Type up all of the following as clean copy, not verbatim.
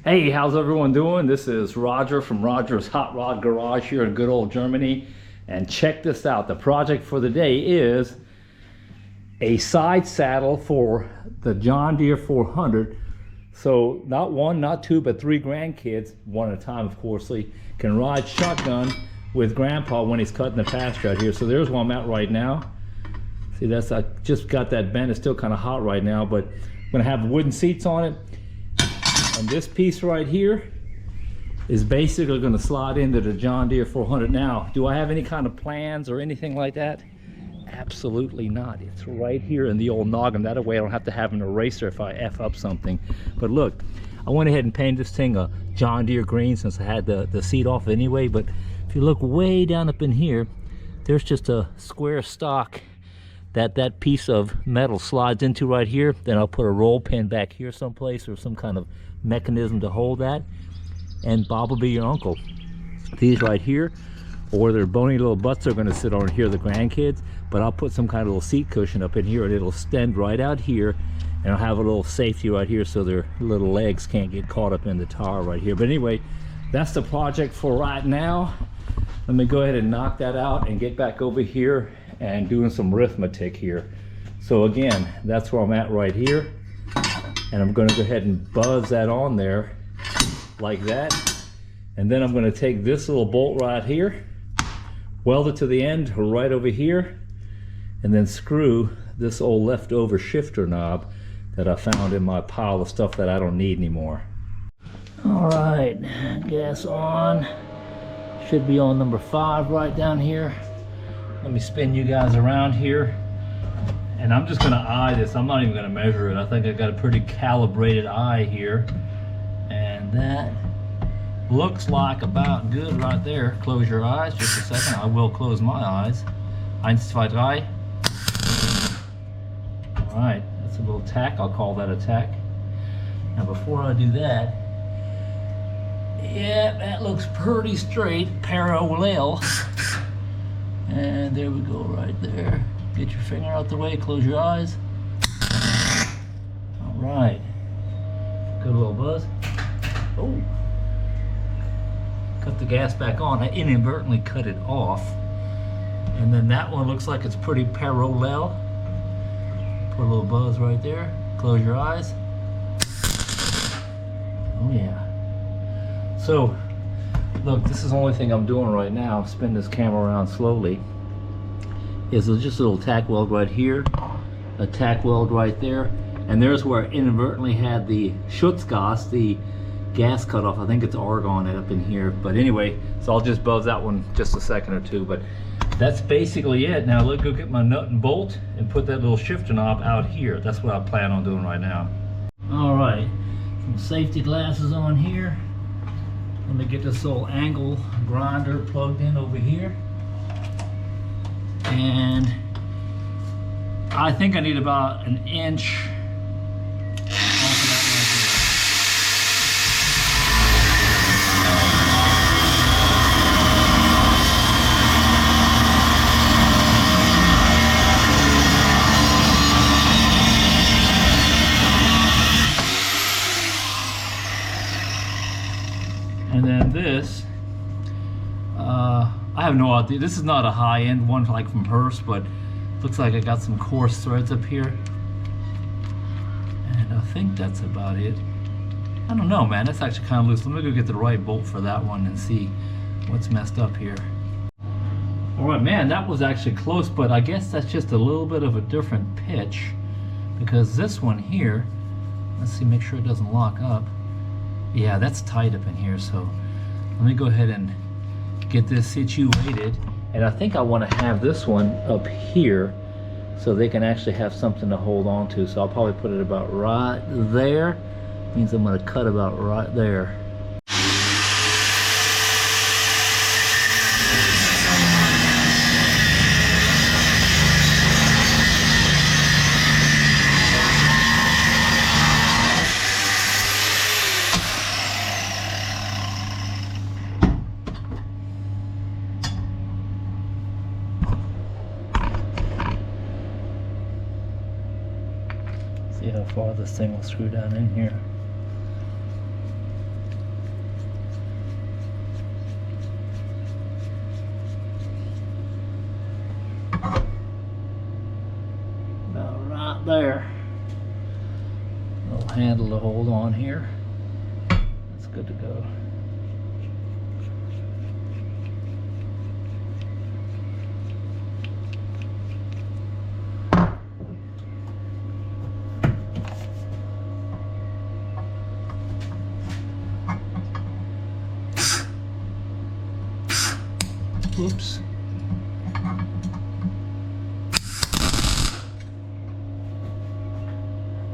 Hey, how's everyone doing? This is Roger from Roger's Hot Rod Garage here in good old Germany. And check this out. The project for the day is a side saddle for the John Deere 400. So not one, not two, but three grandkids, one at a time of course, can ride shotgun with Grandpa when he's cutting the pasture out here. So there's where I'm at right now. See, I just got that bent. It's still kind of hot right now, but I'm gonna have wooden seats on it. And this piece right here is basically going to slide into the John Deere 400. Now, do I have any kind of plans or anything like that? Absolutely not. It's right here in the old noggin. That way I don't have to have an eraser if I F up something. But look, I went ahead and painted this thing a John Deere green since I had the seat off anyway. But if you look way down up in here, there's just a square stock that piece of metal slides into right here. Then I'll put a roll pin back here someplace or some kind of mechanism to hold that, and Bob will be your uncle. These right here, or their bony little butts are going to sit on here, the grandkids, but I'll put some kind of little seat cushion up in here and it'll extend right out here, and I'll have a little safety right here so their little legs can't get caught up in the tar right here. But anyway, that's the project for right now. Let me go ahead and knock that out and get back over here and doing some arithmetic here. So again, that's where I'm at right here. And I'm going to go ahead and buzz that on there like that. And then I'm going to take this little bolt right here, weld it to the end right over here, and then screw this old leftover shifter knob that I found in my pile of stuff that I don't need anymore. All right, gas on. Should be on number 5 right down here. Let me spin you guys around here. And I'm just gonna eye this. I'm not even gonna measure it. I think I got a pretty calibrated eye here. And that looks like about good right there. Close your eyes just a second. I will close my eyes. 1, 2, 3. All right, that's a little tack. I'll call that a tack. Now before I do that, yeah, that looks pretty straight, parallel. And there we go right there. Get your finger out the way, close your eyes. All right. Good little buzz. Oh. Cut the gas back on. I inadvertently cut it off. And then that one looks like it's pretty parallel. Put a little buzz right there. Close your eyes. Oh yeah. So, look, this is the only thing I'm doing right now. Spin this camera around slowly. Is just a little tack weld right here, a tack weld right there, and there's where I inadvertently had the Schutzgas, the gas cutoff. I think it's argon up in here, but anyway, so I'll just buzz that one just a second or two, but that's basically it. Now let's go get my nut and bolt and put that little shifter knob out here. That's what I plan on doing right now. All right, some safety glasses on here. Let me get this little angle grinder plugged in over here. And I think I need about 1 inch off of that right there. And then this, I have no idea. This is not a high-end one like from Hearst, but looks like I got some coarse threads up here. And I think that's about it. I don't know, man. That's actually kind of loose. Let me go get the right bolt for that one and see what's messed up here. All right, man, that was actually close, but I guess that's just a little bit of a different pitch, because this one here, let's see, make sure it doesn't lock up. Yeah, that's tight up in here, so let me go ahead and get this situated. And I think I want to have this one up here so they can actually have something to hold on to. So I'll probably put it about right there. Means I'm going to cut about right there. See how far this thing will screw down in here. a hold on here. That's good to go. Oops.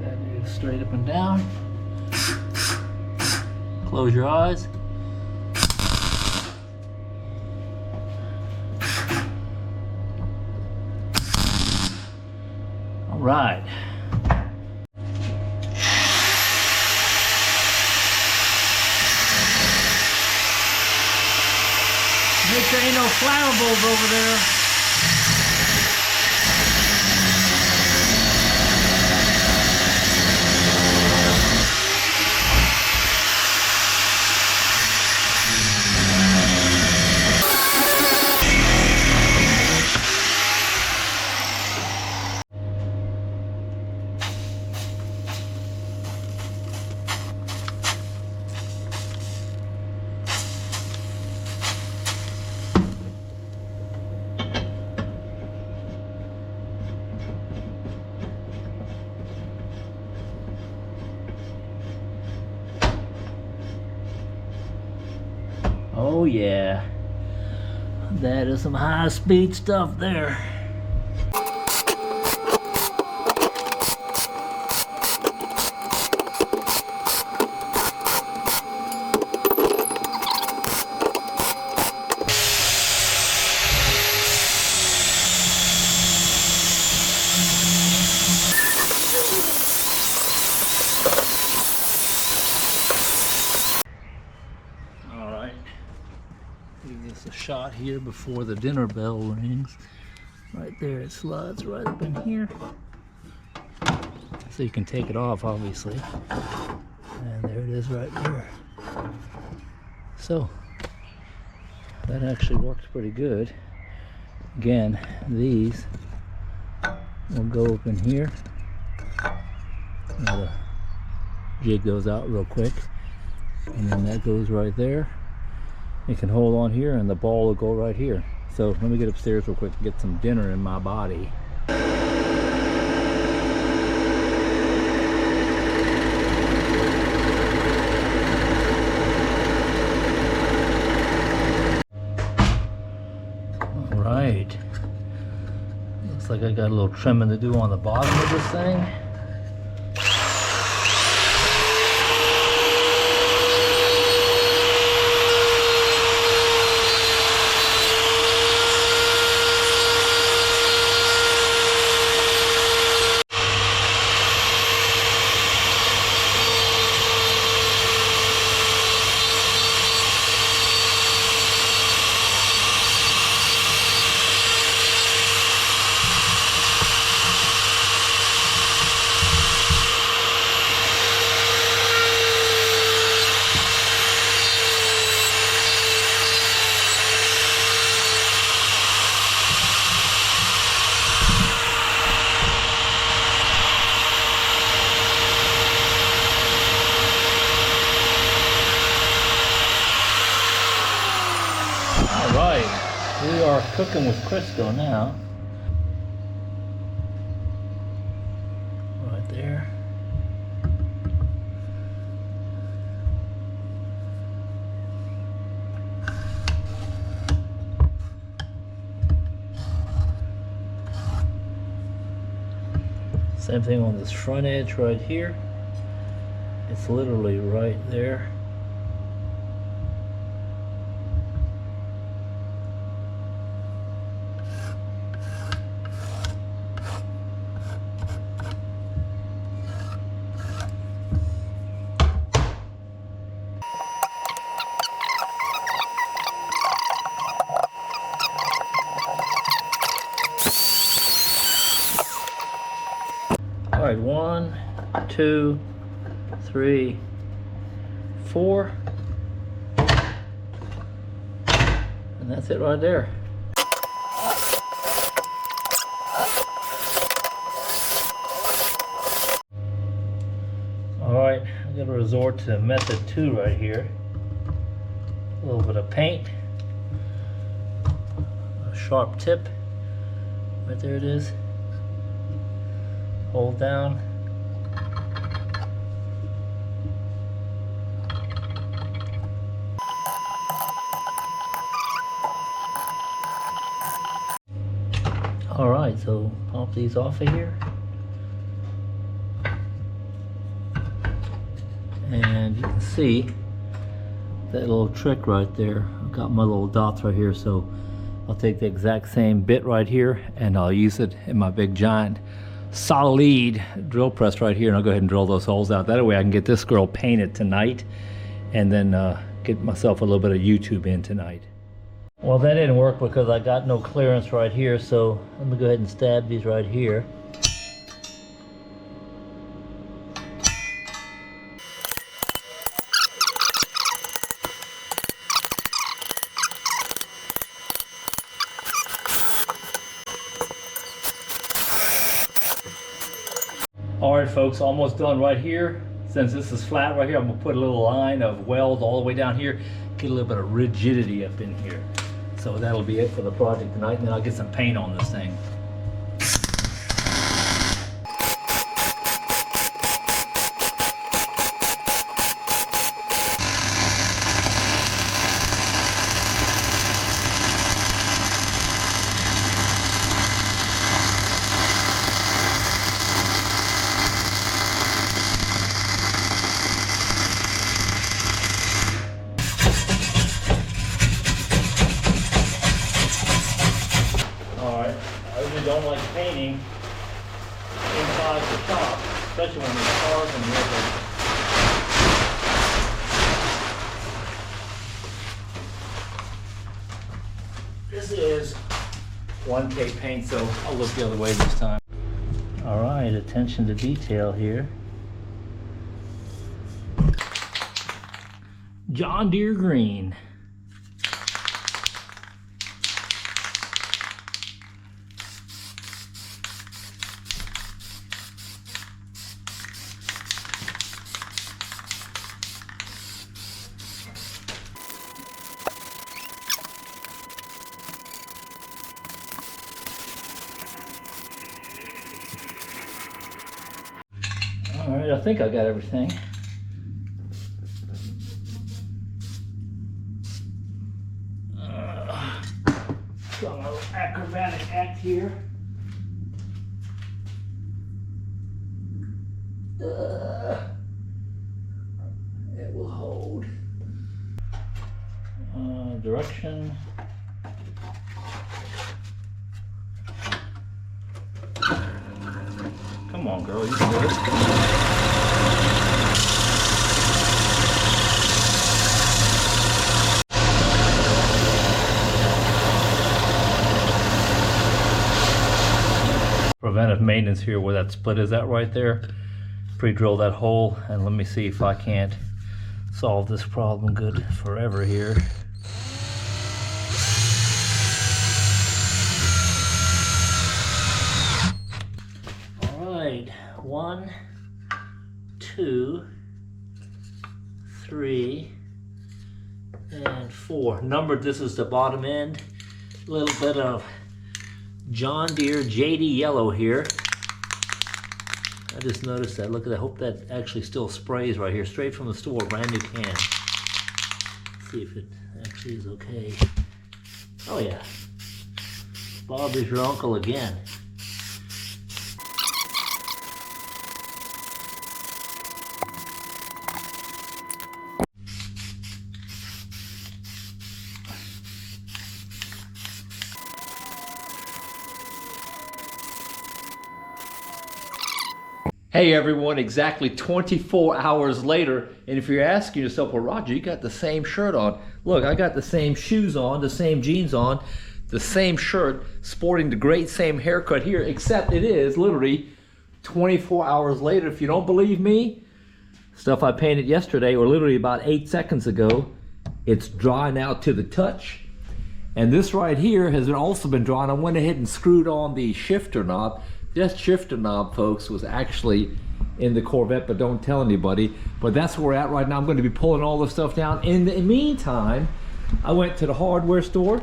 That is straight up and down. Close your eyes. All right. Make sure ain't no flammables over there. Oh yeah, that is some high-speed stuff there. Give this a shot here before the dinner bell rings. Right there, it slides right up in here. So you can take it off, obviously. And there it is right there. So, that actually worked pretty good. Again, these will go up in here. Now the jig goes out real quick. And then that goes right there. It can hold on here and the ball will go right here. So let me get upstairs real quick and get some dinner in my body. All right. Looks like I got a little trimming to do on the bottom of this thing. We are cooking with Crisco now. Right there. Same thing on this front edge right here. It's literally right there. All right, 1, 2, 3, 4, and that's it right there. All right, resort to method 2 right here. A little bit of paint, a sharp tip, right there it is. Hold down. All right, so pop these off of here. And you can see that little trick right there. I've got my little dots right here, so I'll take the exact same bit right here and I'll use it in my big giant solid drill press right here, and I'll go ahead and drill those holes out. That way I can get this girl painted tonight and then get myself a little bit of YouTube in tonight. Well, that didn't work because I got no clearance right here, so let me go ahead and stab these right here. All right, folks, almost done right here. Since this is flat right here, I'm gonna put a little line of welds all the way down here, get a little bit of rigidity up in here. So that'll be it for the project tonight, and then I'll get some paint on this thing. Don't like painting inside the shop, especially when there's cars and vehicles. This is 1K paint, so I'll look the other way this time. All right, attention to detail here. John Deere green. All right, I think I got everything. Got my little acrobatic act here. It will hold. Direction. Come on, girl, you can do it. Preventive maintenance here where that split is at right there. Pre-drill that hole, and let me see if I can't solve this problem good forever here. All right, 1, 2, 3, and 4. Numbered, this is the bottom end. A little bit of John Deere JD yellow here. I just noticed that. Look at that. I hope that actually still sprays right here, straight from the store, brand new can. Let's see if it actually is okay. Oh yeah. Bob is your uncle again. Hey everyone, exactly 24 hours later, and if you're asking yourself, well Roger, you got the same shirt on. Look, I got the same shoes on, the same jeans on, the same shirt, sporting the great same haircut here, except it is literally 24 hours later. If you don't believe me, stuff I painted yesterday, or literally about 8 seconds ago, it's dry now to the touch. And this right here has also been dry, and I went ahead and screwed on the shifter knob That shifter knob, folks, was actually in the Corvette, but don't tell anybody. But that's where we're at right now. I'm going to be pulling all this stuff down. In the meantime, I went to the hardware store,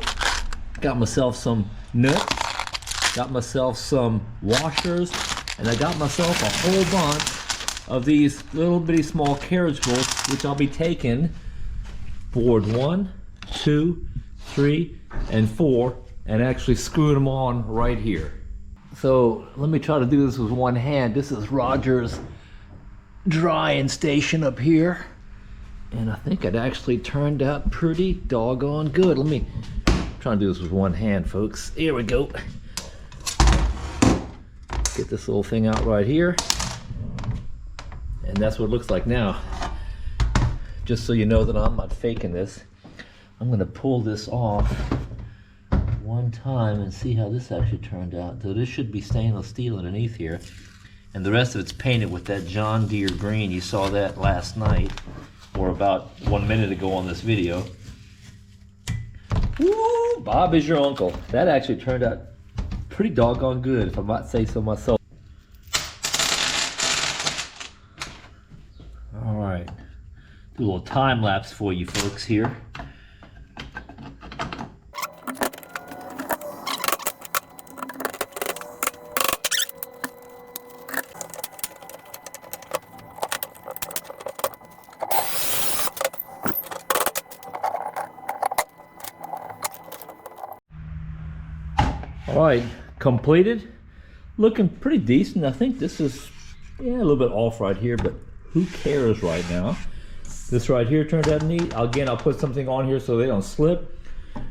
got myself some nuts, got myself some washers, and I got myself a whole bunch of these little bitty small carriage bolts, which I'll be taking board 1, 2, 3, and 4, and actually screwing them on right here. So let me try to do this with one hand. This is Roger's drying station up here, and I think it actually turned out pretty doggone good. Let me try to do this with one hand, folks. Here we go. Get this little thing out right here, and that's what it looks like now. Just so you know that I'm not faking this, I'm going to pull this off one time and see how this actually turned out. So this should be stainless steel underneath here, and the rest of it's painted with that John Deere green. You saw that last night, or about 1 minute ago on this video. Woo! Bob is your uncle. That actually turned out pretty doggone good, if I might say so myself. All right, do a little time lapse for you folks here. All right, completed. Looking pretty decent. I think this is, yeah, a little bit off right here, but who cares right now? This right here turned out neat. Again, I'll put something on here so they don't slip.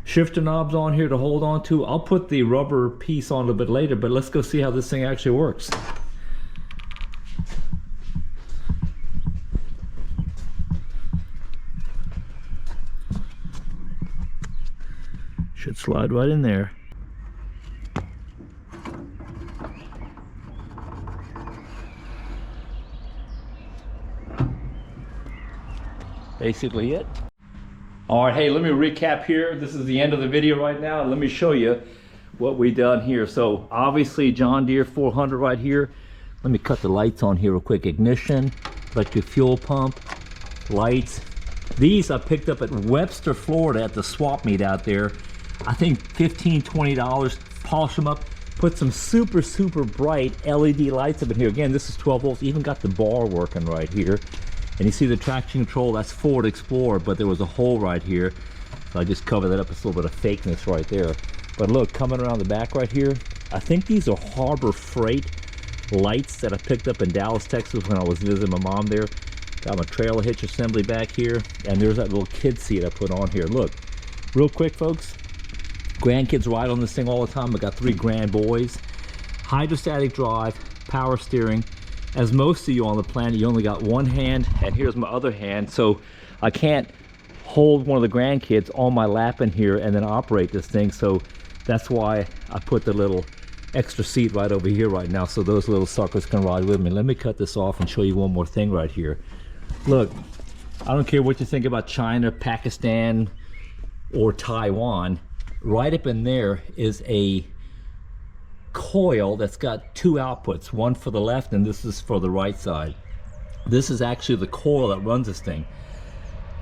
Shifter knobs on here to hold on to. I'll put the rubber piece on a little bit later, but let's go see how this thing actually works. Should slide right in there. Basically it. All right, hey, let me recap here. This is the end of the video right now. Let me show you what we done here. So obviously John Deere 400 right here. Let me cut the lights on here real quick. Ignition, electric fuel pump, lights. These I picked up at Webster, Florida at the swap meet out there. I think $15, $20. Polish them up. Put some super, super bright LED lights up in here. Again, this is 12 volts. Even got the bar working right here. And you see the traction control, that's Ford Explorer, but there was a hole right here. So I just covered that up. It's a little bit of fakeness right there. But look, coming around the back right here, I think these are Harbor Freight lights that I picked up in Dallas, Texas when I was visiting my mom there. Got my trailer hitch assembly back here. And there's that little kid seat I put on here. Look, real quick, folks. Grandkids ride on this thing all the time. I got 3 grand boys. Hydrostatic drive, power steering. As most of you on the planet, you only got one hand, and here's my other hand, so I can't hold one of the grandkids on my lap in here and then operate this thing. So that's why I put the little extra seat right over here right now, so those little suckers can ride with me. Let me cut this off and show you one more thing right here. Look, I don't care what you think about China, Pakistan, or Taiwan. Right up in there is a coil that's got 2 outputs, one for the left and this is for the right side. This is actually the coil that runs this thing.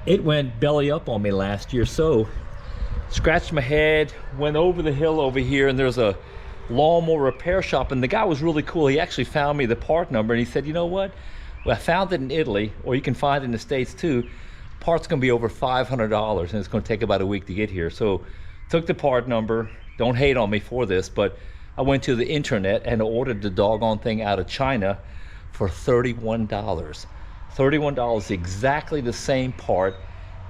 It went belly up on me last year, so scratched my head, went over the hill over here, and there's a lawnmower repair shop, and the guy was really cool. He actually found me the part number, and he said, you know what, well, I found it in Italy, or you can find it in the States too. Part's gonna be over $500 and it's gonna take about a week to get here. So took the part number. Don't hate on me for this, but I went to the internet and ordered the doggone thing out of China for $31. $31, exactly the same part,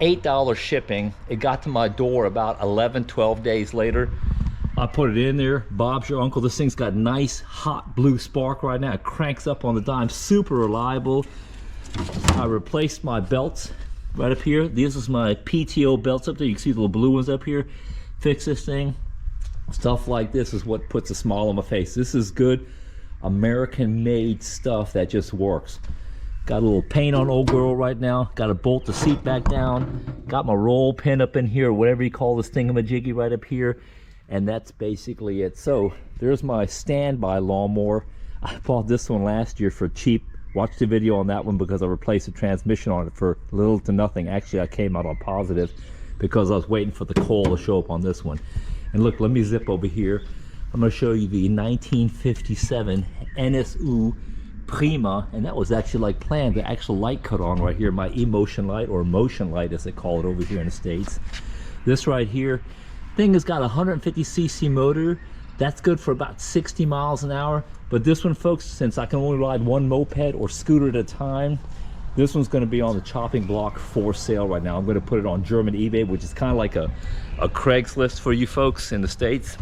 $8 shipping. It got to my door about 11, 12 days later. I put it in there. Bob's your uncle. This thing's got nice hot blue spark right now. It cranks up on the dime, super reliable. I replaced my belts right up here. This is my PTO belts up there. You can see the little blue ones up here. Fix this thing. Stuff like this is what puts a smile on my face. This is good American-made stuff that just works. Got a little paint on old girl right now. Got to bolt the seat back down. Got my roll pin up in here, whatever you call this thingamajiggy right up here. and that's basically it. So there's my standby lawnmower. I bought this one last year for cheap. Watch the video on that one because I replaced the transmission on it for little to nothing. Actually, I came out on positive because I was waiting for the coal to show up on this one. And look, let me zip over here. I'm going to show you the 1957 NSU Prima, and that was actually like planned. The actual light cut on right here, my emotion light, or motion light as they call it over here in the States. This right here, thing has got a 150cc motor. That's good for about 60 miles an hour. But this one, folks, since I can only ride one moped or scooter at a time, this one's going to be on the chopping block for sale right now. I'm going to put it on German eBay, which is kind of like a Craigslist for you folks in the States.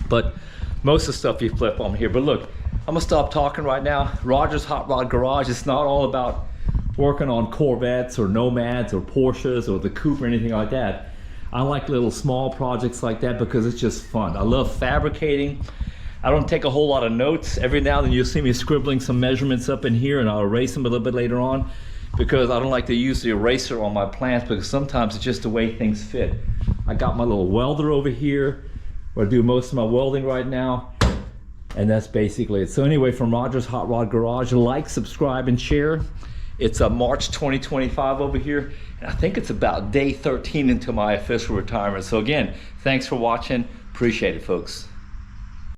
But most of the stuff you flip on here. But look, I'm gonna stop talking right now. Roger's Hot Rod Garage, it's not all about working on Corvettes or Nomads or Porsches or the Coupe or anything like that. I like little small projects like that because it's just fun. I love fabricating. I don't take a whole lot of notes. Every now and then you'll see me scribbling some measurements up in here, and I'll erase them a little bit later on because I don't like to use the eraser on my plants because sometimes it's just the way things fit. I got my little welder over here where I do most of my welding right now. And that's basically it. So anyway, from Roger's Hot Rod Garage, like, subscribe, and share. It's March 2025 over here. And I think it's about day 13 into my official retirement. So again, thanks for watching. Appreciate it, folks.